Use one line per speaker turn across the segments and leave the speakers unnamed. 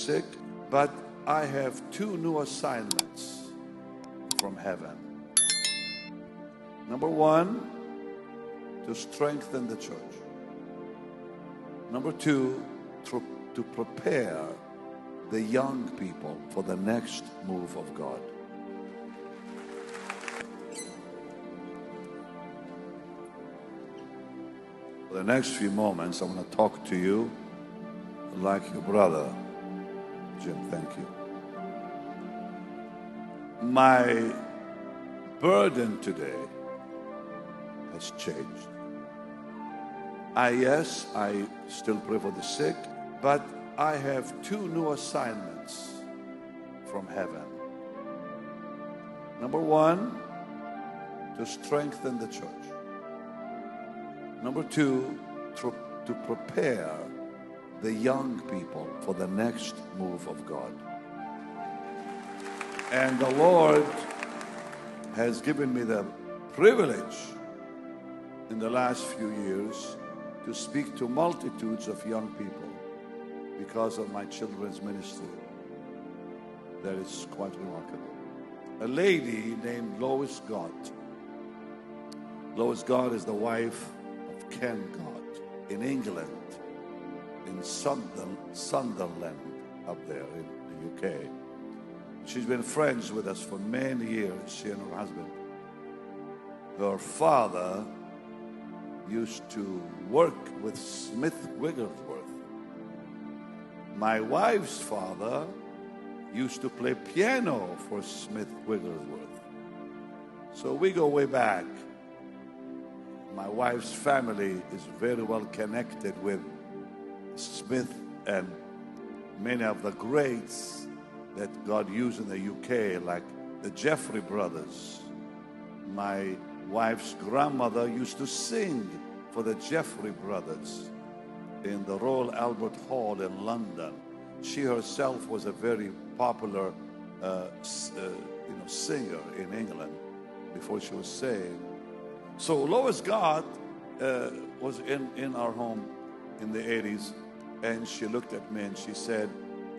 sick, but I have two new assignments from heaven. Number one, to strengthen the church. Number two, to prepare the young people for the next move of God. For the next few moments, I'm going to talk to you like your brother. Jim, thank you. My burden today has changed. Yes, I still pray for the sick, but I have two new assignments from heaven. Number one, to strengthen the church. Number two, to prepare the young people for the next move of God. And the Lord has given me the privilege in the last few years to speak to multitudes of young people because of my children's ministry. That is quite remarkable. A lady named Lois Gott. Lois Gott is the wife of Ken Gott in England, in Sunderland, up there in the UK. She's been friends with us for many years, she and her husband. Her father used to work with Smith Wigglesworth. My wife's father used to play piano for Smith Wigglesworth. So we go way back. My wife's family is very well connected with Smith and many of the greats that God used in the UK, like the Jeffrey brothers. My wife's grandmother used to sing for the Jeffrey brothers in the Royal Albert Hall in London. She herself was a very popular singer in England before she was saved. So Lois Gott was in our home in the 80s, and she looked at me and she said,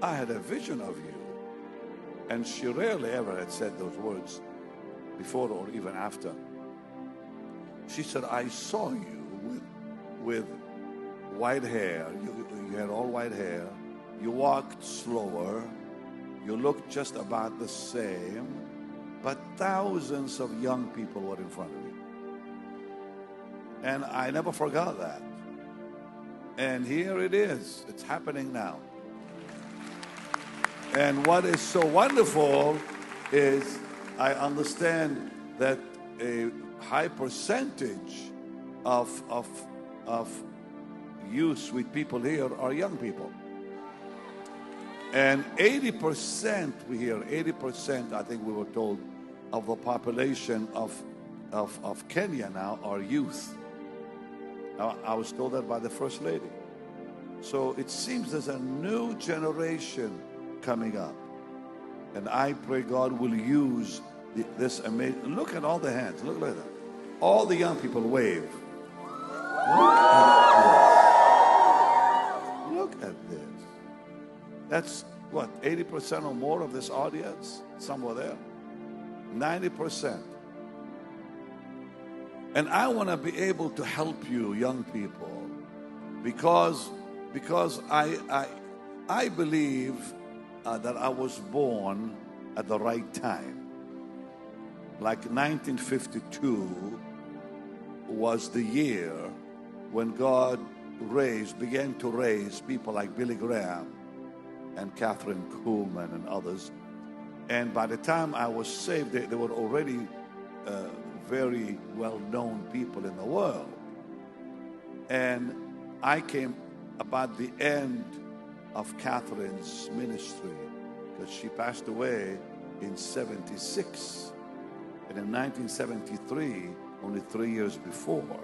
I had a vision of you. And she rarely ever had said those words before or even after. She said, I saw you with white hair. You had all white hair. You walked slower. You looked just about the same. But thousands of young people were in front of you. And I never forgot that. And here it is. It's happening now. And what is so wonderful is I understand that a high percentage of youth with people here are young people. And 80%, we hear 80%, I think we were told, of the population of Kenya now are youth. I was told that by the First Lady. So it seems there's a new generation coming up. And I pray God will use this amazing... Look at all the hands. Look like that. All the young people wave. Look at this. That's what, 80% or more of this audience? Somewhere there. 90%. And I want to be able to help you, young people, because I believe that I was born at the right time. Like 1952 was the year when God began to raise people like Billy Graham and Kathryn Kulman and others. And by the time I was saved, they were already very well-known people in the world. And I came about the end of Kathryn's ministry, because she passed away in 76. And in 1973, only 3 years before,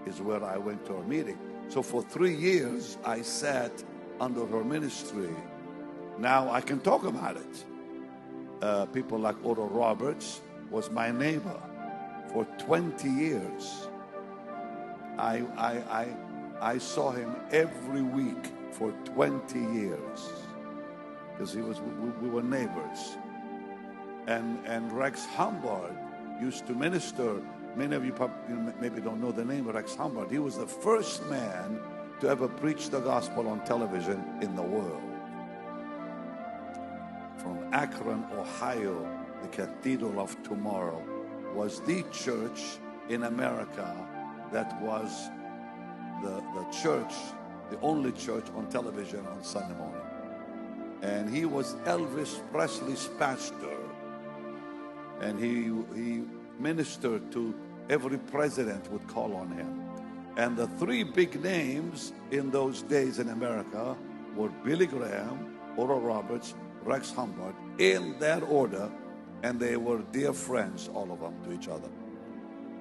is where I went to her meeting. So for 3 years, I sat under her ministry. Now I can talk about it. People like Oral Roberts was my neighbor for 20 years. I saw him every week for 20 years. because we were neighbors. And Rex Humbard used to minister. Many of you maybe don't know the name of Rex Humbard. He was the first man to ever preach the gospel on television in the world. From Akron, Ohio, the Cathedral of Tomorrow was the church in America that was the church, the only church on television on Sunday morning. And he was Elvis Presley's pastor. And he ministered to every president would call on him. And the three big names in those days in America were Billy Graham, Oral Roberts, Rex Humbard, in that order. And they were dear friends, all of them, to each other.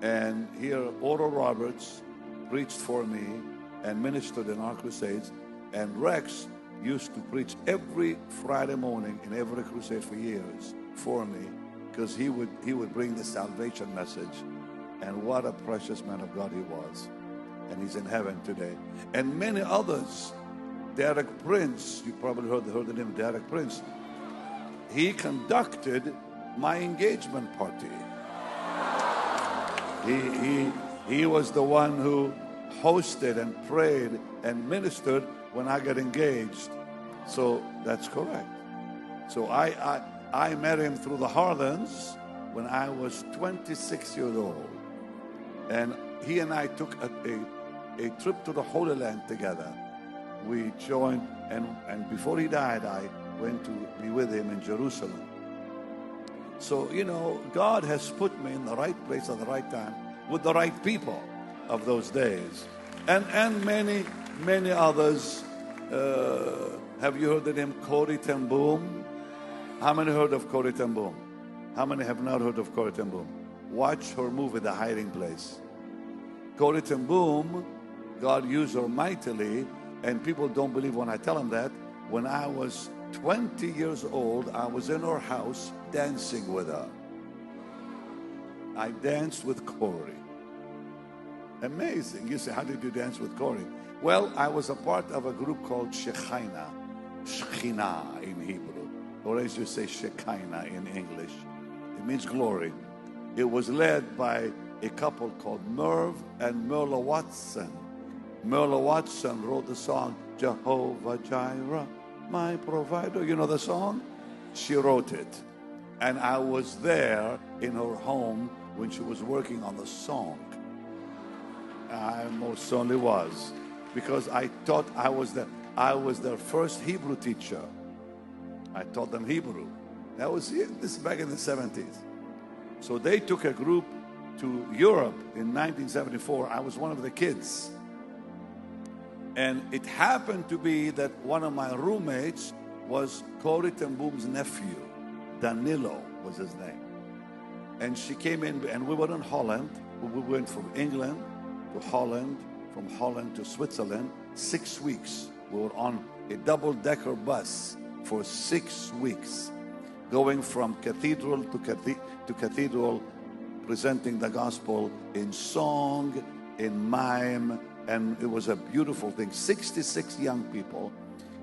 And here, Oral Roberts preached for me and ministered in our crusades. And Rex used to preach every Friday morning in every crusade for years for me, because he would bring the salvation message. And what a precious man of God he was. And he's in heaven today. And many others. Derek Prince, you probably heard the name of Derek Prince. He conducted my engagement party. He was the one who hosted and prayed and ministered when I got engaged. So that's correct. So I met him through the Harlans when I was 26 years old. And he and I took a trip to the Holy Land together. We joined, and before he died, I went to be with him in Jerusalem. So, God has put me in the right place at the right time with the right people of those days. And many, many others. Have you heard the name Corrie ten Boom? How many heard of Corrie ten Boom? How many have not heard of Corrie ten Boom? Watch her movie, The Hiding Place. Corrie ten Boom, God used her mightily, and people don't believe when I tell them that. When I was 20 years old, I was in her house dancing with her. I danced with Corrie. Amazing. You say, how did you dance with Corrie? Well, I was a part of a group called Shekhinah in Hebrew, or as you say, Shekinah in English. It means glory. It was led by a couple called Merv and Merla Watson. Merla Watson wrote the song, Jehovah Jireh, my provider. You know the song? She wrote it. And I was there in her home when she was working on the song. I most certainly was. Because I thought I was their first Hebrew teacher. I taught them Hebrew. This is back in the 70s. So they took a group to Europe in 1974. I was one of the kids. And it happened to be that one of my roommates was Corrie ten Boom's nephew. Danilo was his name. And she came in, and we were in Holland. We went from England to Holland, from Holland to Switzerland, 6 weeks. We were on a double-decker bus for 6 weeks, going from cathedral to cathedral, presenting the gospel in song, in mime, and it was a beautiful thing. 66 young people.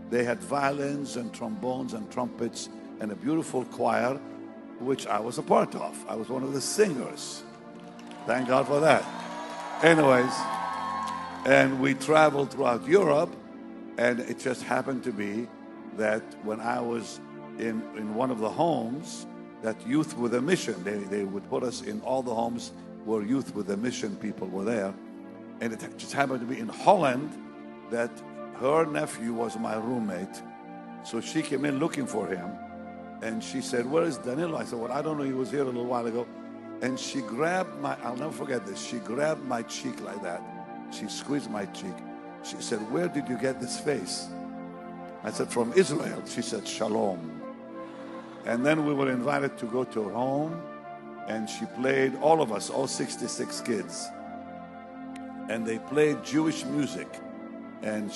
They had violins and trombones and trumpets and a beautiful choir, which I was a part of. I was one of the singers. Thank God for that. Anyways, and we traveled throughout Europe, and it just happened to be that when I was in one of the homes, that Youth with a Mission, they would put us in all the homes where Youth with a Mission people were there. And it just happened to be in Holland that her nephew was my roommate. So she came in looking for him. And she said, where is Danilo? I said, well, I don't know. He was here a little while ago. And she grabbed I'll never forget this. She grabbed my cheek like that. She squeezed my cheek. She said, where did you get this face? I said, from Israel. She said, Shalom. And then we were invited to go to her home. And she played, all of us, all 66 kids. And they played Jewish music. And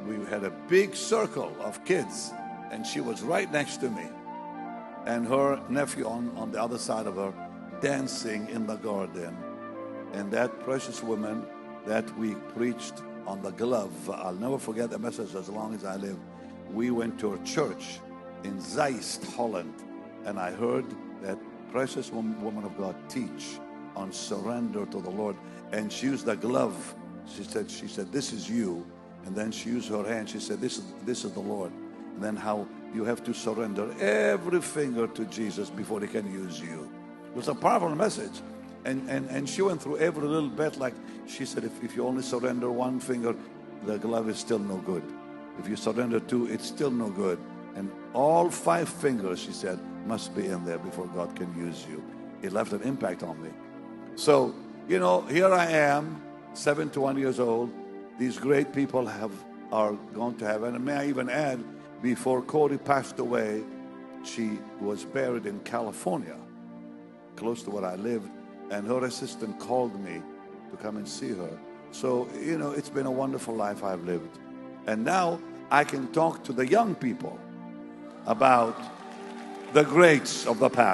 we had a big circle of kids. And she was right next to me. And her nephew on the other side of her, dancing in the garden. And that precious woman that we preached on the glove, I'll never forget the message as long as I live, we went to a church in Zeist, Holland, and I heard that precious woman of God teach on surrender to the Lord. And she used a glove. She said, this is you. And then she used her hand. She said, this is the Lord. And then how you have to surrender every finger to Jesus before he can use you. It was a powerful message. And she went through every little bit. Like she said, if you only surrender one finger, the glove is still no good. If you surrender two, it's still no good. And all 5 fingers, she said, must be in there before God can use you. It left an impact on me. So, you know, here I am, 71 years old. These great people are going to heaven. And may I even add, before Corrie passed away, she was buried in California, close to where I lived. And her assistant called me to come and see her. So, you know, it's been a wonderful life I've lived. And now I can talk to the young people about the greats of the past.